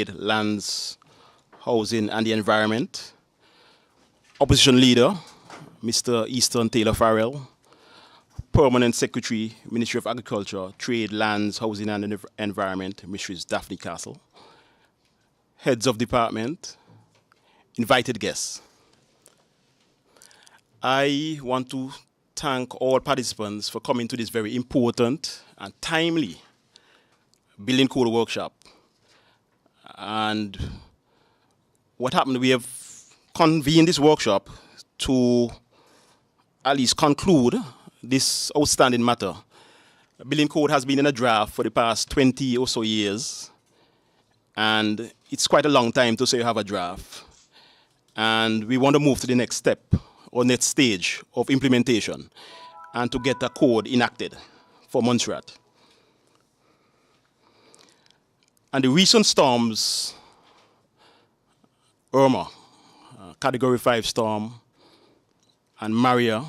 Lands, Housing and the Environment. Opposition Leader, Mr. Easton Taylor Farrell. Permanent Secretary, Ministry of Agriculture, Trade, Lands, Housing and Environment, Mrs. Daphne Castle. Heads of Department, invited guests. I want to thank all participants for coming to this very important and timely Building Code workshop. And what happened, we have convened this workshop to at least conclude this outstanding matter. Building Code has been in a draft for the past 20 or so years, and it's quite a long time to say you have a draft. And we want to move to the next step or next stage of implementation and to get a code enacted for Montserrat. And the recent storms, Irma, Category 5 storm, and Maria,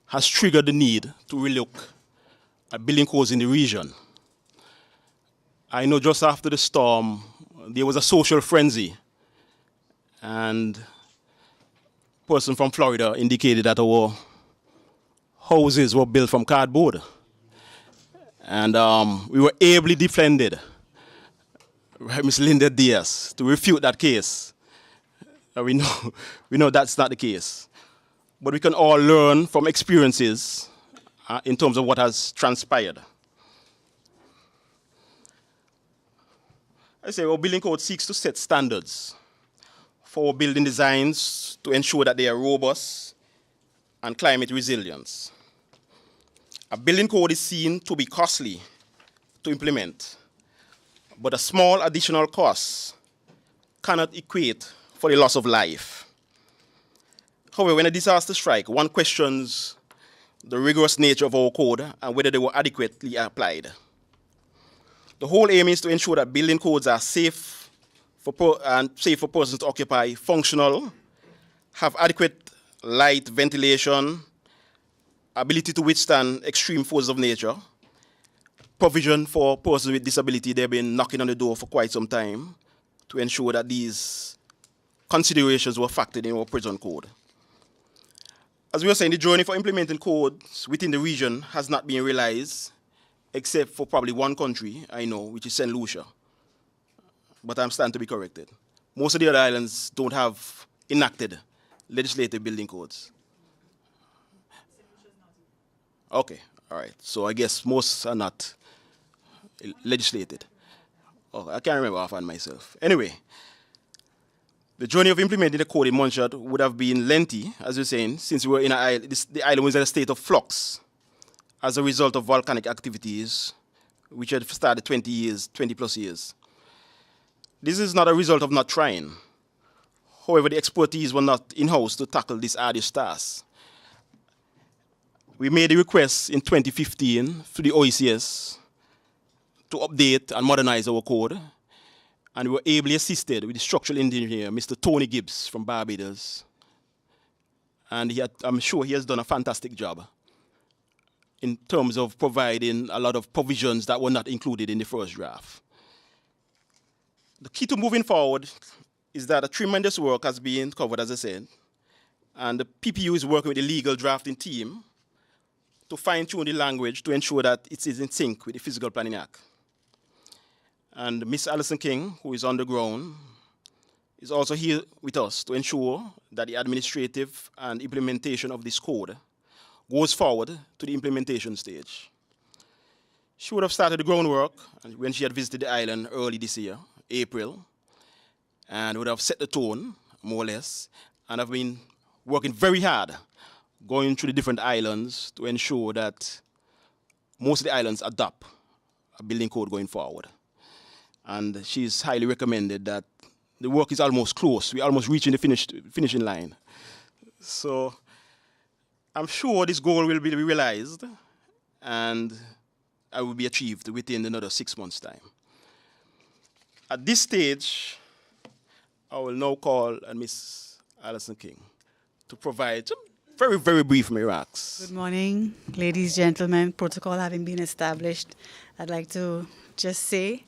has triggered the need to relook at building codes in the region. I know just after the storm, there was a social frenzy, and a person from Florida indicated that our houses were built from cardboard. And we were ably defended by Ms. Linda Diaz to refute that case. We know that's not the case. But we can all learn from experiences in terms of what has transpired. I say our building code seeks to set standards for building designs to ensure that they are robust and climate resilient. A building code is seen to be costly to implement, but a small additional cost cannot equate for the loss of life. However, when a disaster strikes, one questions the rigorous nature of our code and whether they were adequately applied. The whole aim is to ensure that building codes are safe for persons to occupy, functional, have adequate light, ventilation, ability to withstand extreme forces of nature, provision for persons with disability. They've been knocking on the door for quite some time to ensure that these considerations were factored in our prison code. As we were saying, the journey for implementing codes within the region has not been realized, except for probably one country I know, which is St. Lucia. But I'm starting to be corrected. Most of the other islands don't have enacted legislative building codes. Okay, all right. So I guess most are not legislated. Oh, I can't remember offhand myself. Anyway, the journey of implementing the code in Montserrat would have been lengthy, as you're saying, since we were in the island was in a state of flux as a result of volcanic activities, which had started 20 plus years. This is not a result of not trying. However, the expertise were not in-house to tackle this arduous task. We made a request in 2015 to the OECS to update and modernize our code, and we were ably assisted with the structural engineer, Mr. Tony Gibbs from Barbados. And I'm sure he has done a fantastic job in terms of providing a lot of provisions that were not included in the first draft. The key to moving forward is that a tremendous work has been covered, as I said, and the PPU is working with the legal drafting team to fine-tune the language to ensure that it is in sync with the Physical Planning Act. And Ms. Alison King, who is on the ground, is also here with us to ensure that the administrative and implementation of this code goes forward to the implementation stage. She would have started the groundwork when she had visited the island early this year, April, and would have set the tone, more or less, and have been working very hard going through the different islands to ensure that most of the islands adopt a building code going forward. And she's highly recommended that the work is almost close. We're almost reaching the finishing line. So I'm sure this goal will be realized and it will be achieved within another 6 months' time. At this stage, I will now call on Ms. Alison King to provide some very, very brief remarks. Good morning, ladies, gentlemen. Protocol having been established, I'd like to just say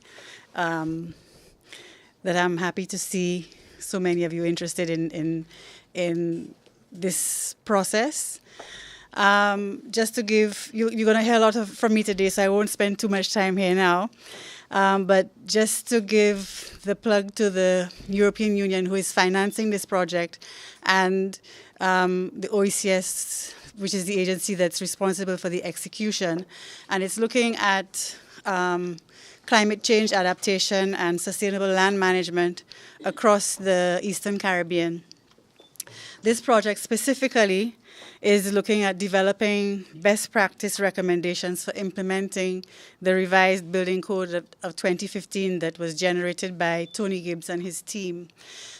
that I'm happy to see so many of you interested in this process. Just to give, you're going to hear a lot from me today, so I won't spend too much time here now. But just to give the plug to the European Union, who is financing this project, and the OECS, which is the agency that's responsible for the execution. And it's looking at climate change adaptation and sustainable land management across the Eastern Caribbean. This project specifically is looking at developing best practice recommendations for implementing the revised building code of 2015 that was generated by Tony Gibbs and his team.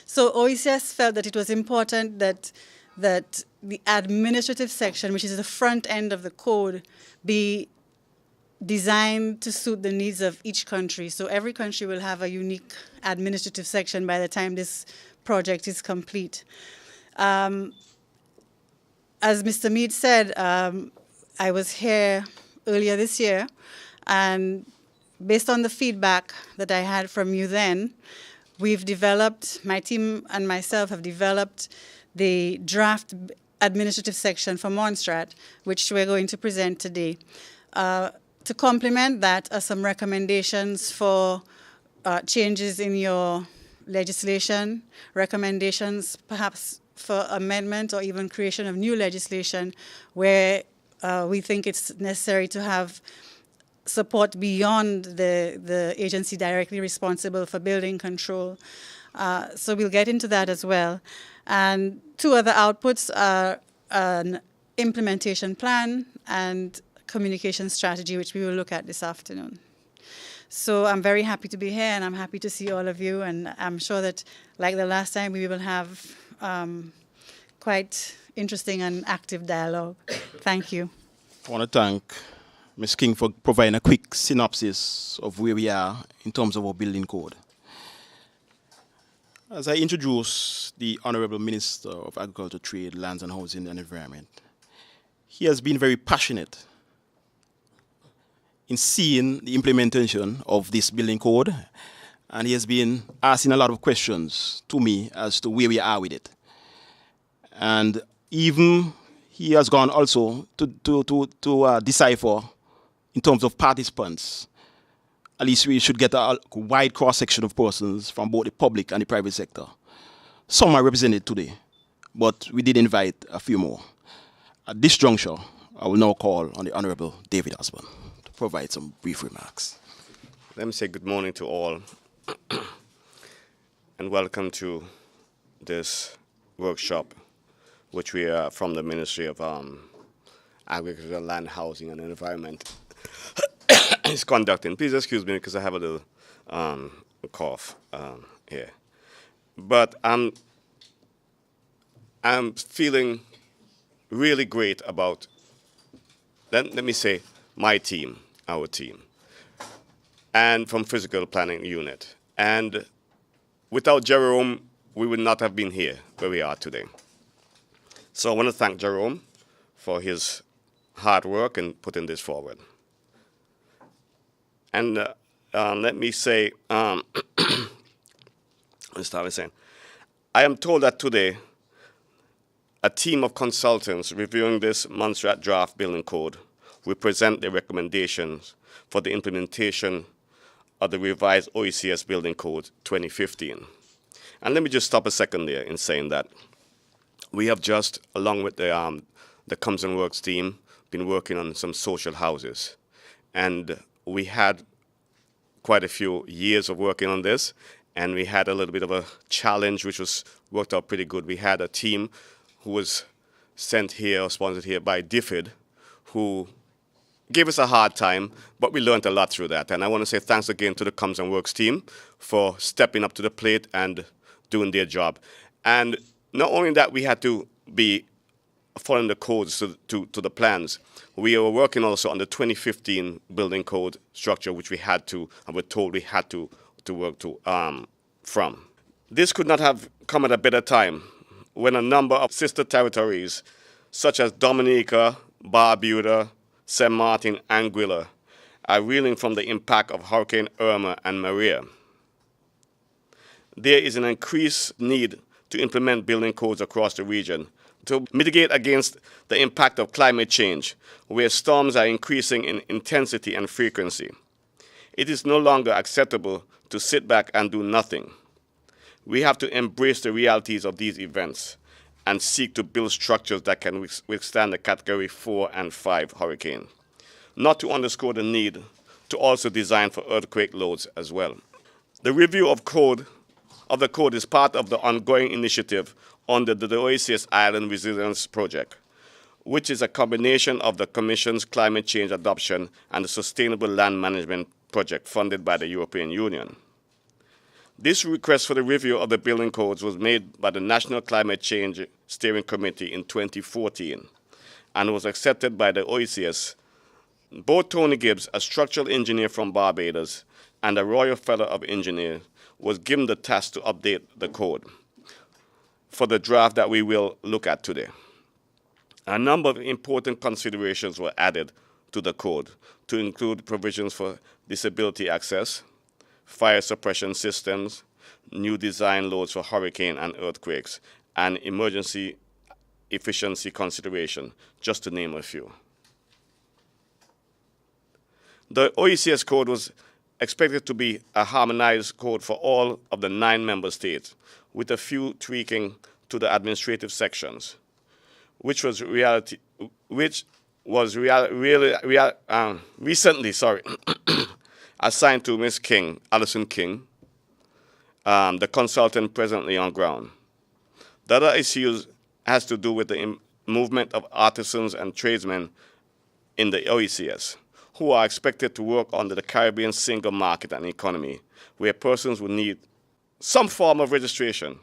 So OECS felt that it was important that the administrative section, which is the front end of the code, be designed to suit the needs of each country. So every country will have a unique administrative section by the time this project is complete. As Mr. Mead said, I was here earlier this year, and based on the feedback that I had from you then, we've developed, my team and myself have developed the draft administrative section for Montserrat, which we're going to present today. To complement that are some recommendations for changes in your legislation, recommendations perhaps for amendment or even creation of new legislation where we think it's necessary to have support beyond the agency directly responsible for building control. So we'll get into that as well. And two other outputs are an implementation plan and communication strategy, which we will look at this afternoon. So I'm very happy to be here, and I'm happy to see all of you, and I'm sure that, like the last time, we will have quite interesting and active dialogue. Thank you. I want to thank Ms. King for providing a quick synopsis of where we are in terms of our building code. As I introduce the Honorable Minister of Agriculture, Trade, Lands and Housing and Environment, he has been very passionate in seeing the implementation of this building code, and he has been asking a lot of questions to me as to where we are with it. And even he has gone also to decipher in terms of participants. At least we should get a wide cross-section of persons from both the public and the private sector. Some are represented today, but we did invite a few more. At this juncture, I will now call on the Honorable David Osborne to provide some brief remarks. Let me say good morning to all and welcome to this workshop, which we are from the Ministry of Agriculture, Land, Housing and Environment is conducting. Please excuse me because I have a little cough here. But I'm feeling really great about, let me say, my team, our team, and from Physical Planning Unit. And without Jerome, we would not have been here where we are today. So I want to thank Jerome for his hard work in putting this forward. And let me say, let's start with saying, I am told that today, a team of consultants reviewing this Montserrat draft building code will present their recommendations for the implementation of the revised OECS building code 2015. And let me just stop a second there in saying that we have just, along with the Comes and Works team, been working on some social houses. And we had quite a few years of working on this, and we had a little bit of a challenge, which was worked out pretty good. We had a team who was sent here or sponsored here by DFID, who gave us a hard time, but we learned a lot through that. And I want to say thanks again to the Comes and Works team for stepping up to the plate and doing their job. And not only that, we had to be following the codes to the plans. We were working also on the 2015 building code structure, which we had to, and were told we had to work from. This could not have come at a better time when a number of sister territories, such as Dominica, Barbuda, St. Martin, and Anguilla, are reeling from the impact of Hurricane Irma and Maria. there is an increased need to implement building codes across the region to mitigate against the impact of climate change, where storms are increasing in intensity and frequency. It is no longer acceptable to sit back and do nothing. We have to embrace the realities of these events and seek to build structures that can withstand the Category 4 and 5 hurricane, not to underscore the need to also design for earthquake loads as well. The review of the code is part of the ongoing initiative under the OECS Island Resilience Project, which is a combination of the Commission's climate change adoption and the Sustainable Land Management Project funded by the European Union. This request for the review of the building codes was made by the National Climate Change Steering Committee in 2014 and was accepted by the OECS. Both Tony Gibbs, a structural engineer from Barbados, and a Royal Fellow of Engineers, was given the task to update the code for the draft that we will look at today. A number of important considerations were added to the code to include provisions for disability access, fire suppression systems, new design loads for hurricane and earthquakes, and emergency efficiency consideration, just to name a few. The OECS code was expected to be a harmonized code for all of the 9 member states, with a few tweaking to the administrative sections, which was recently assigned to Ms. King, Alison King, the consultant presently on ground. The other issues has to do with the movement of artisans and tradesmen in the OECS, who are expected to work under the Caribbean single market and economy, where persons will need some form of registration.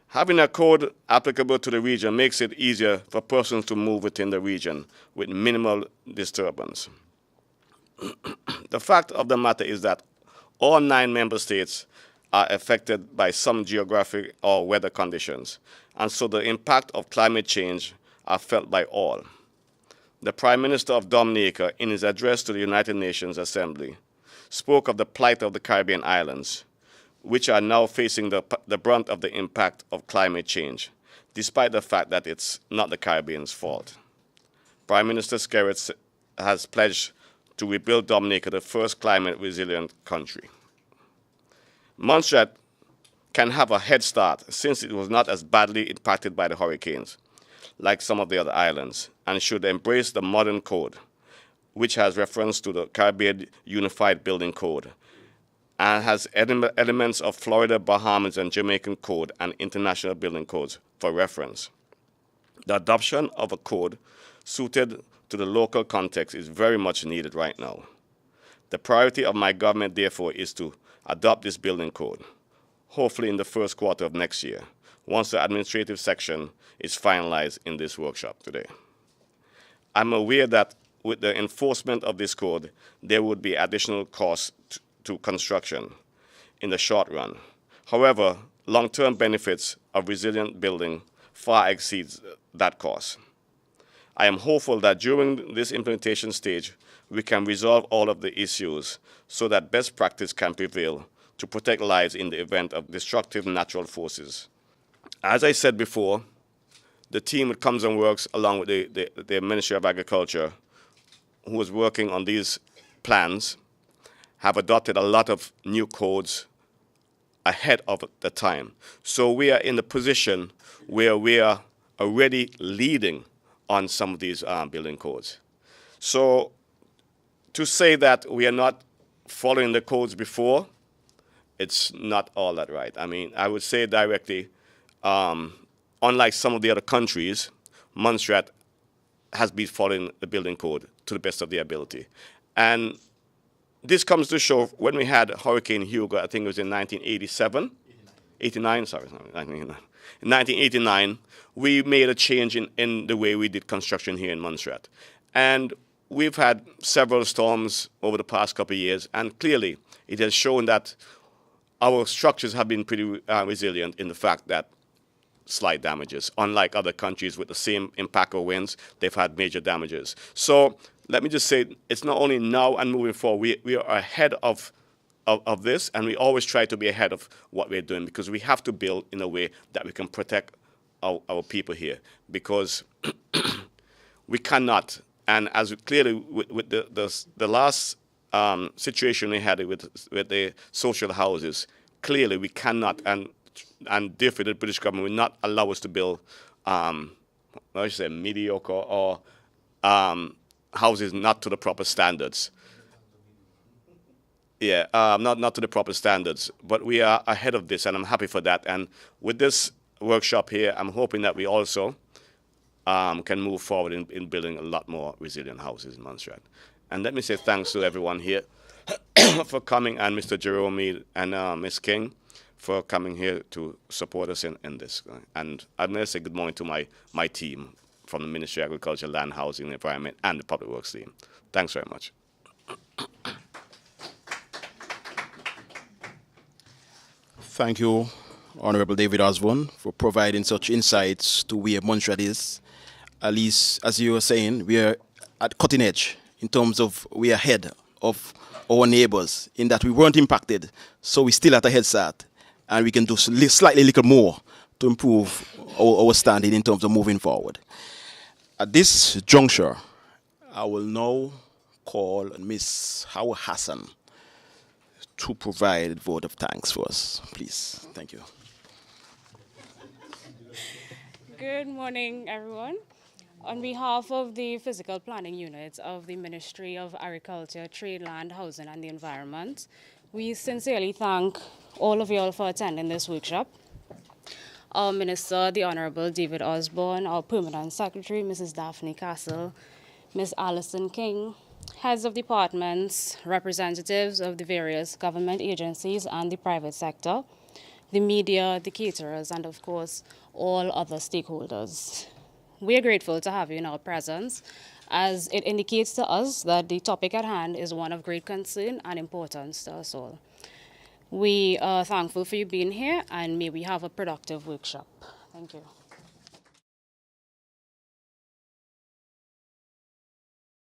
Having a code applicable to the region makes it easier for persons to move within the region with minimal disturbance. The fact of the matter is that all 9 member states are affected by some geographic or weather conditions, and so the impact of climate change are felt by all. The Prime Minister of Dominica, in his address to the United Nations Assembly, spoke of the plight of the Caribbean islands, which are now facing the brunt of the impact of climate change, despite the fact that it's not the Caribbean's fault. Prime Minister Skerrit has pledged to rebuild Dominica the first climate-resilient country. Montserrat can have a head start since it was not as badly impacted by the hurricanes like some of the other islands, and should embrace the modern code, which has reference to the Caribbean Unified Building Code, and has elements of Florida, Bahamas, and Jamaican code and international building codes for reference. The adoption of a code suited to the local context is very much needed right now. The priority of my government, therefore, is to adopt this building code, hopefully in the first quarter of next year, once the administrative section is finalized in this workshop today. I'm aware that with the enforcement of this code, there would be additional costs to construction in the short run. However, long-term benefits of resilient building far exceeds that cost. I am hopeful that during this implementation stage, we can resolve all of the issues so that best practice can prevail to protect lives in the event of destructive natural forces. As I said before, the team that comes and works along with the Ministry of Agriculture, who is working on these plans, have adopted a lot of new codes ahead of the time. So we are in the position where we are already leading on some of these building codes. So to say that we are not following the codes before, it's not all that right. I mean, I would say directly, unlike some of the other countries, Montserrat has been following the building code to the best of their ability. And this comes to show when we had Hurricane Hugo, I think it was in 1989. In 1989, we made a change in the way we did construction here in Montserrat. And we've had several storms over the past couple of years, and clearly it has shown that our structures have been pretty resilient in the fact that slight damages. Unlike other countries with the same impact of winds, they've had major damages. So let me just say, it's not only now and moving forward, we are ahead of of this, and we always try to be ahead of what we're doing, because we have to build in a way that we can protect our people here, because we cannot. And as clearly with the last situation we had with the social houses, clearly we cannot, and therefore the British government will not allow us to build, I should say, mediocre or houses not to the proper standards. Yeah, not to the proper standards. But we are ahead of this, and I'm happy for that. And with this workshop here, I'm hoping that we also can move forward in building a lot more resilient houses in Montserrat. And let me say thanks to everyone here for coming, and Mr. Jerome and Ms. King for coming here to support us in this. And I'm going to say good morning to my team from the Ministry of Agriculture, Land, Housing, and Environment, and the Public Works team. Thanks very much. Thank you, Honorable David Osborne, for providing such insights to where Montserrat is. At least, as you were saying, we are at cutting edge in terms of we are ahead of our neighbors in that we weren't impacted, so we're still at a head start, and we can do slightly little more to improve our standing in terms of moving forward. At this juncture, I will now call Ms. Hawa Hassan to provide a vote of thanks for us, please. Thank you. Good morning, everyone. On behalf of the Physical Planning Unit of the Ministry of Agriculture, Trade, Land, Housing and the Environment, we sincerely thank all of you all for attending this workshop. Our Minister, the Honorable David Osborne, our Permanent Secretary, Mrs. Daphne Castle, Ms. Alison King, heads of departments, representatives of the various government agencies and the private sector, the media, the caterers, and of course, all other stakeholders. We are grateful to have you in our presence, as it indicates to us that the topic at hand is one of great concern and importance to us all. We are thankful for you being here, and may we have a productive workshop. Thank you.